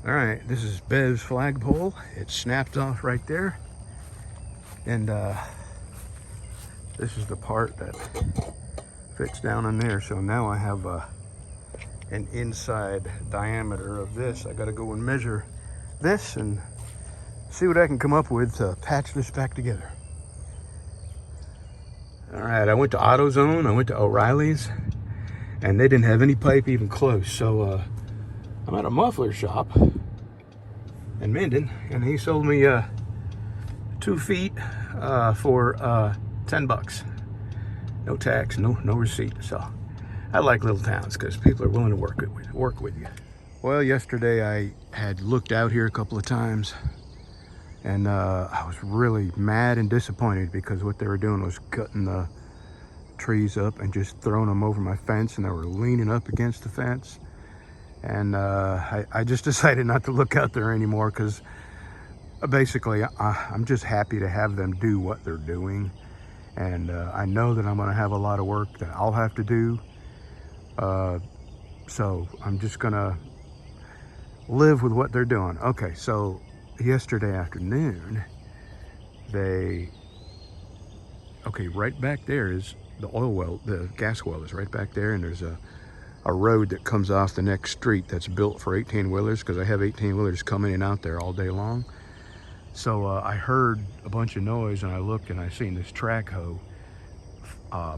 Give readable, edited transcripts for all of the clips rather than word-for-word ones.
All right, this is Bev's flagpole. It's snapped off right there. And this is the part that fits down in there. So now I have an inside diameter of this. I gotta go and measure this and see what I can come up with to patch this back together. All right, I went to AutoZone, I went to O'Reilly's, and they didn't have any pipe even close. So I'm at a muffler shop in Minden, and he sold me 2 feet for 10 bucks. No tax, no receipt. So I like little towns because people are willing to work with you. Well, yesterday I had looked out here a couple of times, and I was really mad and disappointed because what they were doing was cutting the trees up and just throwing them over my fence, and they were leaning up against the fence. And I just decided not to look out there anymore because basically I'm just happy to have them do what they're doing. And I know that I'm going to have a lot of work that I'll have to do. So I'm just going to live with what they're doing. Okay, so yesterday afternoon, right back there is the oil well, the gas well is right back there, and there's a road that comes off the next street that's built for 18-wheelers because I have 18-wheelers coming in and out there all day long. So I heard a bunch of noise, and I looked and I seen this track hoe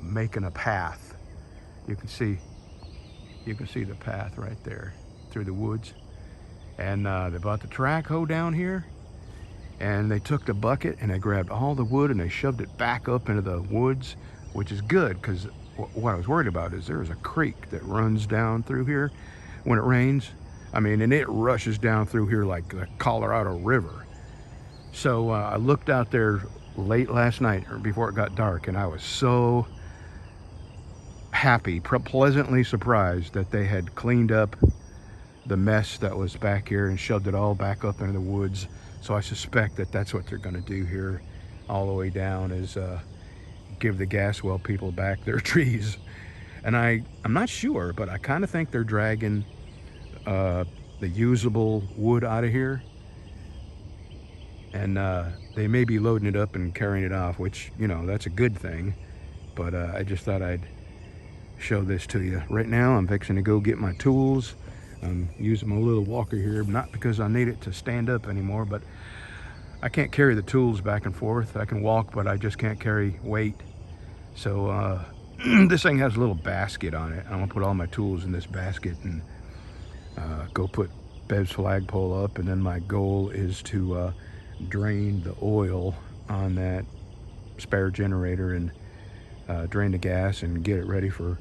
making a path. You can see the path right there through the woods. And they brought the track hoe down here, and they took the bucket and they grabbed all the wood and they shoved it back up into the woods, which is good because what I was worried about is there's a creek that runs down through here when it rains. I mean, and it rushes down through here like the Colorado River. So I looked out there late last night or before it got dark, and I was so happy, pleasantly surprised that they had cleaned up the mess that was back here and shoved it all back up into the woods. So I suspect that that's what they're going to do here all the way down, is give the gas well people back their trees. And I'm not sure, but I kind of think they're dragging the usable wood out of here, and they may be loading it up and carrying it off, which, you know, that's a good thing. But I just thought I'd show this to you. Right now I'm fixing to go get my tools. I'm using my little walker here, not because I need it to stand up anymore, but I can't carry the tools back and forth. I can walk, but I just can't carry weight. So this thing has a little basket on it. I'm gonna put all my tools in this basket and go put Bev's flagpole up, and then my goal is to drain the oil on that spare generator and drain the gas and get it ready for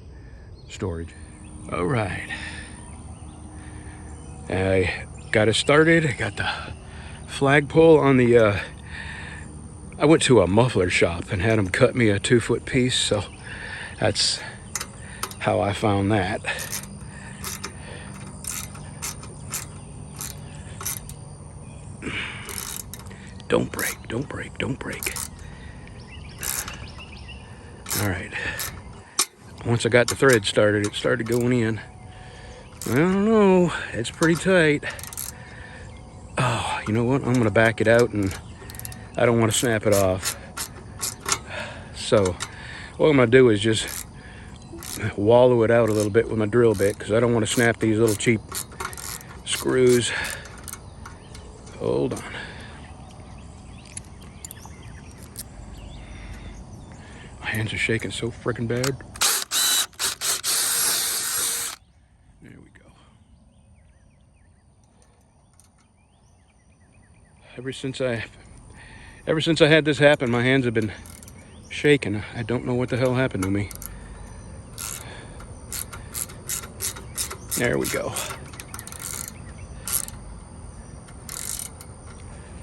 storage. All right, I got it started. I got the flagpole on the I went to a muffler shop and had them cut me a 2-foot piece, so that's how I found that. Don't break, don't break, don't break. All right. Once I got the thread started, it started going in. I don't know, it's pretty tight. Oh, you know what? I'm gonna back it out, and I don't want to snap it off. So what I'm gonna do is just wallow it out a little bit with my drill bit, because I don't want to snap these little cheap screws. Hold on. My hands are shaking so freaking bad. There we go. Ever since I had this happen, my hands have been shaking. I don't know what the hell happened to me. There we go.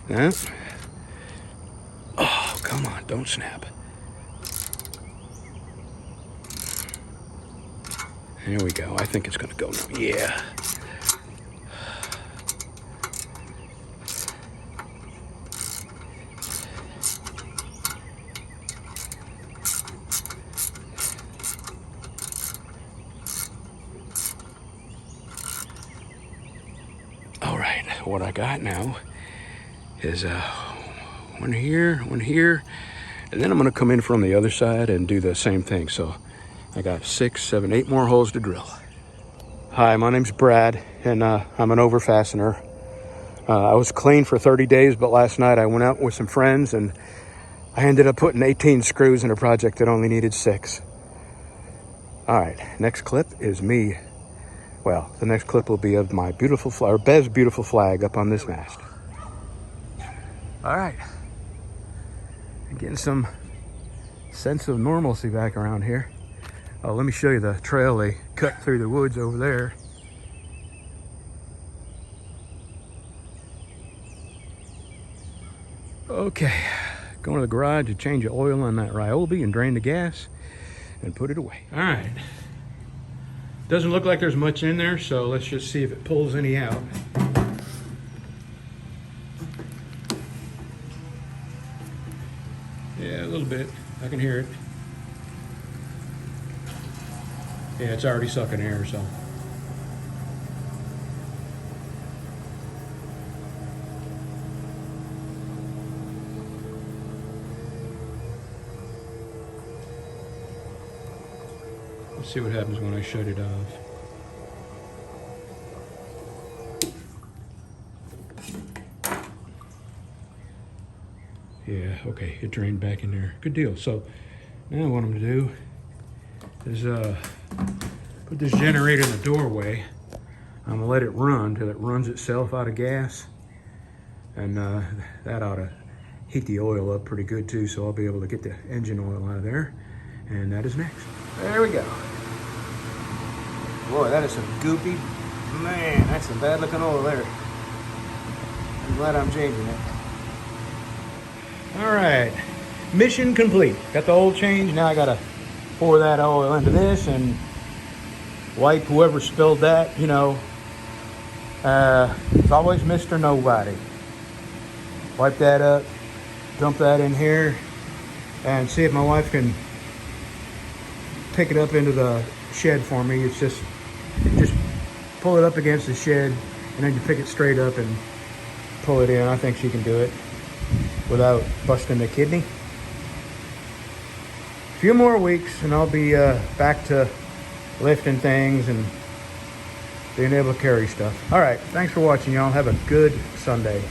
Huh? Oh, come on, don't snap. There we go. I think it's gonna go now. Yeah. All right. right, what I got now is one here, and then I'm gonna come in from the other side and do the same thing. So I got 6, 7, 8 more holes to drill. Hi, my name's Brad, and I'm an over fastener. I was clean for 30 days, but last night I went out with some friends and I ended up putting 18 screws in a project that only needed 6. All right, next clip is me. Well, the next clip will be of my beautiful flag, or Bev's beautiful flag up on this mast. All right, getting some sense of normalcy back around here. Oh, let me show you the trail they cut through the woods over there. Okay, going to the garage to change the oil on that ryobi and drain the gas and put it away. All right, doesn't look like there's much in there, so let's just see if it pulls any out. Yeah, a little bit. I can hear it. Yeah, it's already sucking air, so. Let's see what happens when I shut it off. Yeah, okay, it drained back in there. Good deal. So now what I'm gonna do is put this generator in the doorway. I'm gonna let it run till it runs itself out of gas. And that ought to heat the oil up pretty good too, so I'll be able to get the engine oil out of there. And that is next. There we go. Boy, that is some goopy. Man, that's some bad looking oil there. I'm glad I'm changing it. All right, mission complete. Got the oil change. Now I gotta pour that oil into this and wipe whoever spilled that, you know. It's always Mr. Nobody. Wipe that up, dump that in here, and see if my wife can pick it up into the shed for me. It's just pull it up against the shed and then you pick it straight up and pull it in. I think she can do it without busting the kidney. A few more weeks and I'll be back to lifting things and being able to carry stuff. All right, thanks for watching, y'all. Have a good Sunday.